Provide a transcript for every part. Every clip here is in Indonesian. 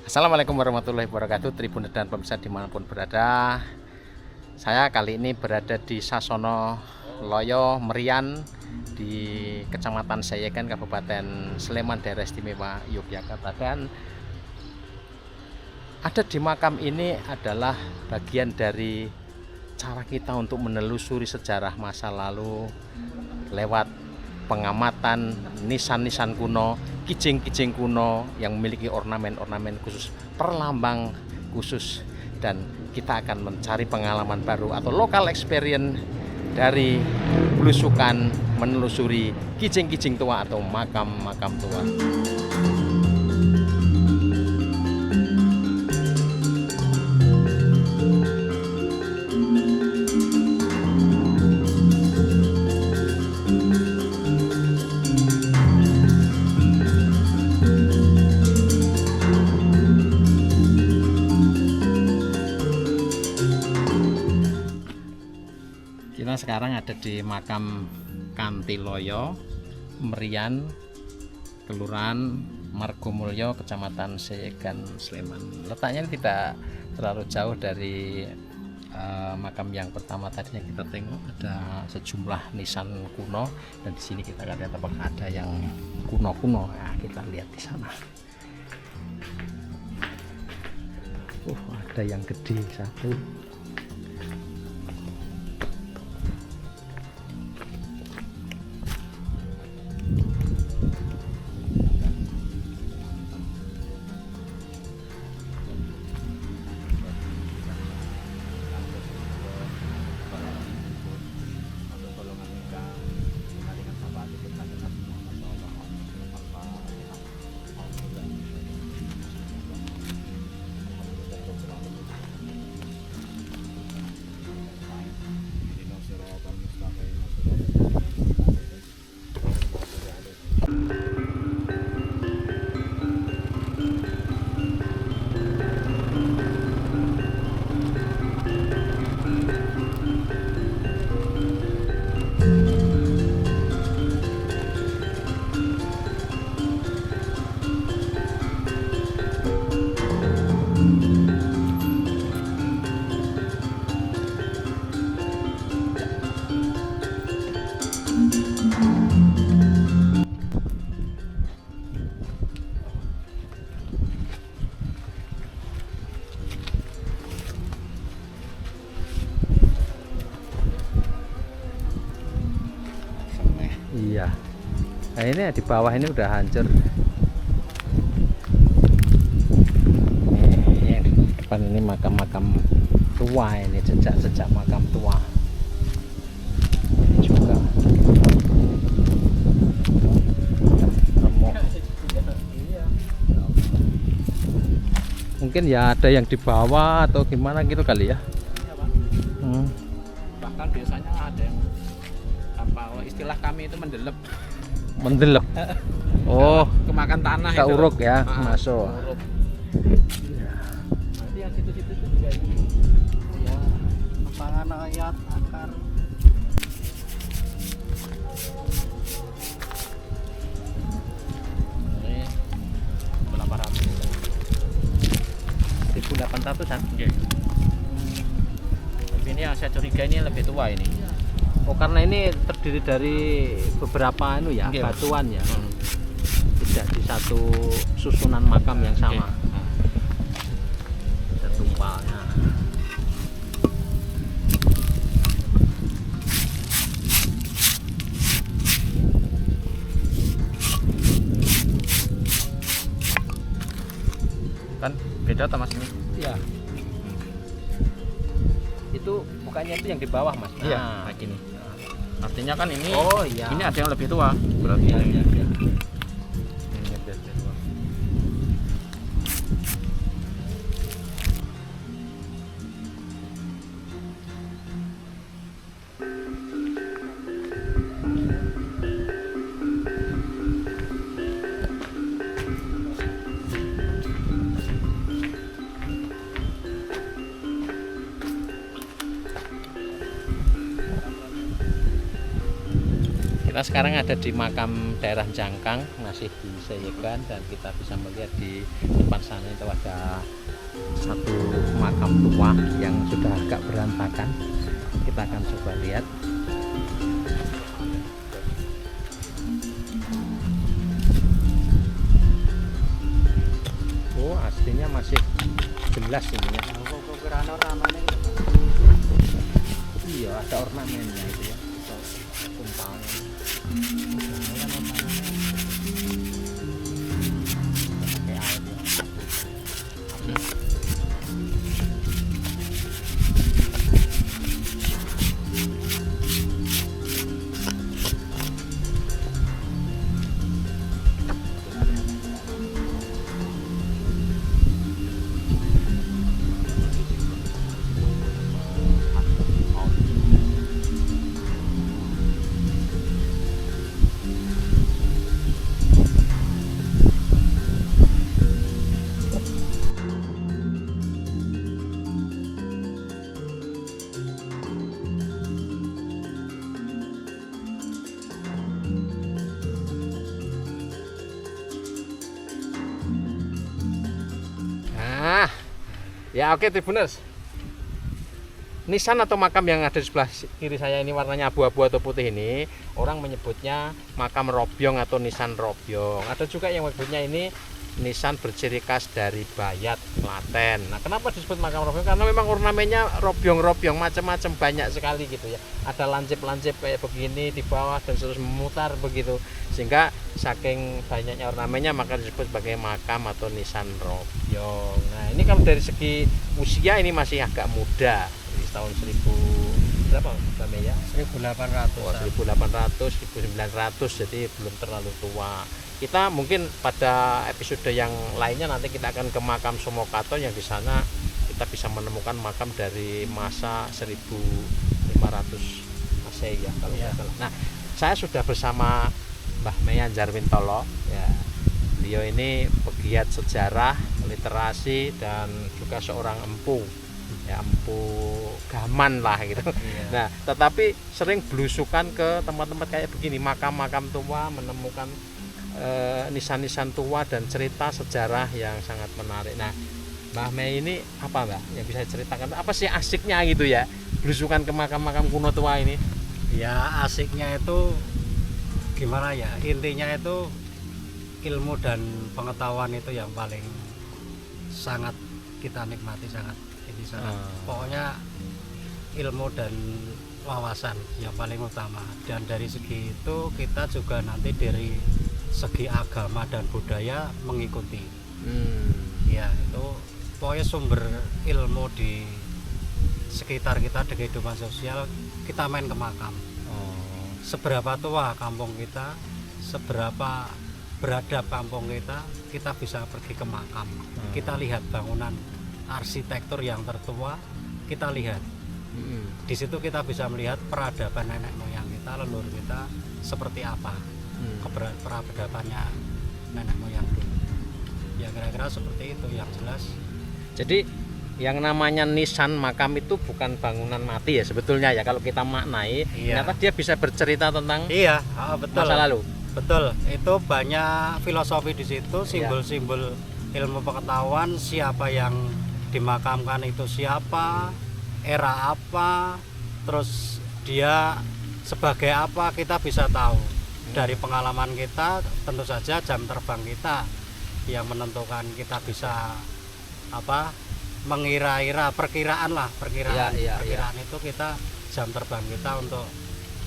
Assalamualaikum warahmatullahi wabarakatuh, Tribun dan pemirsa dimanapun berada. Saya kali ini berada di Sasono Loyo Merian di Kecamatan Sayegan, Kabupaten Sleman, Daerah Istimewa Yogyakarta. Dan ada di makam ini adalah bagian dari cara kita untuk menelusuri sejarah masa lalu lewat pengamatan nisan-nisan kuno, kijing-kijing kuno yang memiliki ornamen-ornamen khusus, perlambang khusus, dan kita akan mencari pengalaman baru atau local experience dari belusukan menelusuri kijing-kijing tua atau makam-makam tua. Kita sekarang ada di makam Kantiloyo Merian, Kelurahan Margomulyo, Kecamatan Sayegan, Sleman. Letaknya tidak terlalu jauh dari makam yang pertama tadi yang kita tengok. Ada sejumlah nisan kuno, dan di sini kita lihat apakah ada yang kuno-kuno. Nah, kita lihat di sana. Ada yang gede satu. Iya. Nah, ini di bawah ini udah hancur. Ini yang di depan ini makam-makam tua, ini jejak-jejak makam tua. Ini juga remuk. Mungkin ya ada yang di bawah atau gimana gitu kali ya. Bahkan biasanya ada yang istilah kami itu mendelep. Oh, kemakan tanah ke itu. uruk ya, masuk. Uruk. Nanti yang situ-situ itu juga ini. Ya, pangan ayat akar. Ini berapa ratus? 1800 kan? Oke. Tapi ini yang saya curiga ini lebih tua ini. Oh, karena ini terdiri dari beberapa ya, Oke, batuan ya. Tidak di satu susunan makam yang sama. Ada tumpalnya. Kan beda atau mas ini? Iya. Itu bukannya itu yang di bawah, Mas? Iya, Nah, kayak gini. Artinya kan ini, oh iya. ini ada yang lebih tua berarti. Iya, iya, iya. Ini lebih tua. Kita sekarang ada di makam daerah Jangkang, masih di Seyegan, dan kita bisa melihat di depan sana itu ada satu makam tua yang sudah agak berantakan. Kita akan coba lihat. Oh, aslinya masih jelas ini ya. Iya, ada ornamennya itu ya. Kumpalnya. Pakai air ya. Nah, ya oke Tribuners. Nisan atau makam yang ada di sebelah kiri saya ini warnanya abu-abu atau putih ini, orang menyebutnya makam Robyong atau nisan Robyong. Ada juga yang menyebutnya ini nisan berciri khas dari Bayat, Klaten. Nah, kenapa disebut makam Robyong? Karena memang ornamennya robyong-robyong, macam-macam, banyak sekali gitu ya. Ada lancip-lancip kayak begini di bawah dan terus memutar begitu. Sehingga saking banyaknya ornamennya maka disebut sebagai makam atau nisan Robyong. Nah, ini kalau dari segi usia ini masih agak muda. Tahun 1000 berapa Mbak Mei ya? 1800. Oh, 1800, 1900, jadi belum terlalu tua. Kita mungkin pada episode yang lainnya nanti kita akan ke makam Somokaton yang di sana kita bisa menemukan makam dari masa 1500 Masehi ya kalau nggak salah. Nah, saya sudah bersama Mbah Mei Anjarwintolo ya. Beliau ini pegiat sejarah, literasi, dan juga seorang empu. Ya, empu gaman lah gitu. Nah, tetapi sering belusukan ke tempat-tempat kayak begini, makam-makam tua, menemukan nisan-nisan tua dan cerita sejarah yang sangat menarik. Nah, Mbah Mei ini apa Mbak yang bisa ceritakan? Apa sih asiknya gitu ya, belusukan ke makam-makam kuno tua ini? Ya, asiknya itu gimana ya? Intinya itu ilmu dan pengetahuan itu yang paling sangat kita nikmati, sangat pokoknya ilmu dan wawasan yang paling utama. Dan dari segi itu kita juga nanti dari segi agama dan budaya mengikuti. Ya, itu pokoknya sumber ilmu di sekitar kita, di kehidupan sosial, kita main ke makam. Seberapa tua kampung kita, seberapa beradab kampung kita bisa pergi ke makam. Kita lihat bangunan arsitektur yang tertua, kita lihat. Di situ kita bisa melihat peradaban nenek moyang kita, leluhur kita seperti apa, peradabannya nenek moyang dulu. Ya kira-kira seperti itu yang jelas. Jadi yang namanya nisan makam itu bukan bangunan mati ya sebetulnya ya, kalau kita maknai. Ternyata dia bisa bercerita tentang betul. Masa lalu. Betul, itu banyak filosofi di situ, simbol-simbol ilmu pengetahuan, siapa yang dimakamkan itu siapa, era apa, terus dia sebagai apa, kita bisa tahu dari pengalaman kita. Tentu saja jam terbang kita yang menentukan kita bisa mengira-ira, perkiraan itu kita, jam terbang kita untuk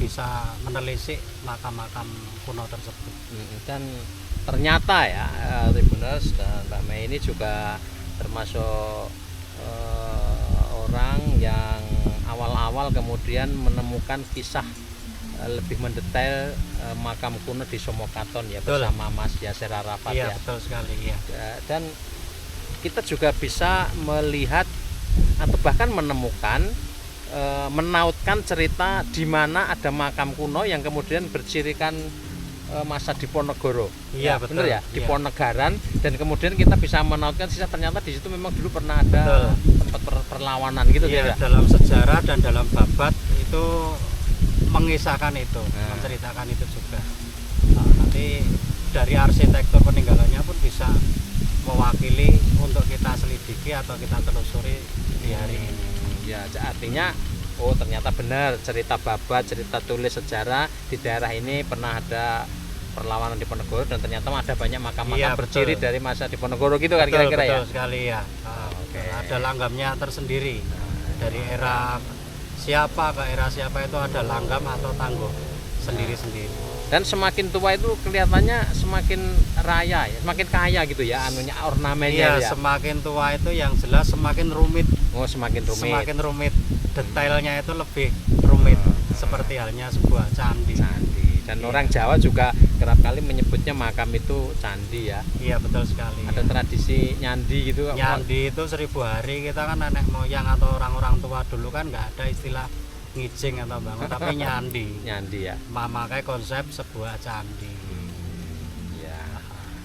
bisa menelisik makam-makam kuno tersebut. Dan ternyata ya Tribuners dan Mbak Mei ini juga termasuk orang yang awal-awal kemudian menemukan kisah lebih mendetail makam kuno di Somokaton ya, bersama Mas Yasser Arafat ya. Betul sekali ya. Dan kita juga bisa melihat atau bahkan menemukan menautkan cerita di mana ada makam kuno yang kemudian bercirikan masa Diponegoro. Iya, betul. Benar ya, Diponegaran, dan kemudian kita bisa menautkan sisa ternyata di situ memang dulu pernah ada tempat perlawanan gitu ya. Tidak? Dalam sejarah dan dalam babat itu mengisahkan itu, Nah. menceritakan itu juga. Nah, nanti dari arsitektur peninggalannya pun bisa mewakili untuk kita selidiki atau kita telusuri di hari ini. Ya, artinya oh ternyata benar cerita babat, cerita tulis sejarah di daerah ini pernah ada perlawanan di Diponegoro dan ternyata ada banyak makam-makam Iya, berciri betul. dari masa Diponegoro gitu kan Betul, kira-kira ya. betul sekali ya. Oke. Ada langgamnya tersendiri. Dari era siapa ke era siapa itu ada langgam atau tangguh sendiri-sendiri. Dan semakin tua itu kelihatannya semakin raya ya, semakin kaya gitu ya anunya ornamennya Iya, ya. semakin tua itu yang jelas semakin rumit. Oh, semakin rumit. Semakin rumit. Detailnya itu lebih rumit seperti halnya sebuah candi. Candi. Dan Iya. orang Jawa juga kerap kali menyebutnya makam itu candi ya. Iya, betul sekali. Ada tradisi nyandi gitu. Nyandi itu 1000 hari, kita kan nenek moyang atau orang-orang tua dulu kan nggak ada istilah ngijing atau bangun, tapi nyandi. Nyandi ya. Memakai konsep sebuah candi. Ya.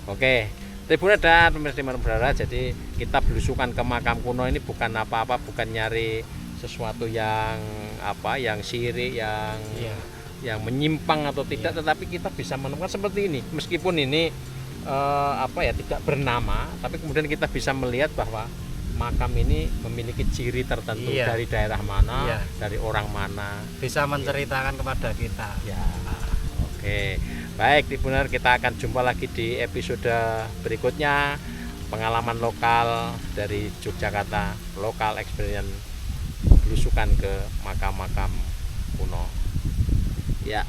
Oke. Tribun dan pemirsa Dimanapun berada, jadi kita belusukan ke makam kuno ini bukan apa-apa, bukan nyari sesuatu yang apa, yang syirik, yang Iya. yang menyimpang atau tidak, Iya. tetapi kita bisa menemukan seperti ini. Meskipun ini apa ya, tidak bernama, tapi kemudian kita bisa melihat bahwa makam ini memiliki ciri tertentu Iya. dari daerah mana, Iya. dari orang mana. Bisa menceritakan kepada kita. Ya, oke. Baik, Tribuner, kita akan jumpa lagi di episode berikutnya. Pengalaman lokal dari Yogyakarta, lokal experience belusukan ke makam-makam kuno. Ya.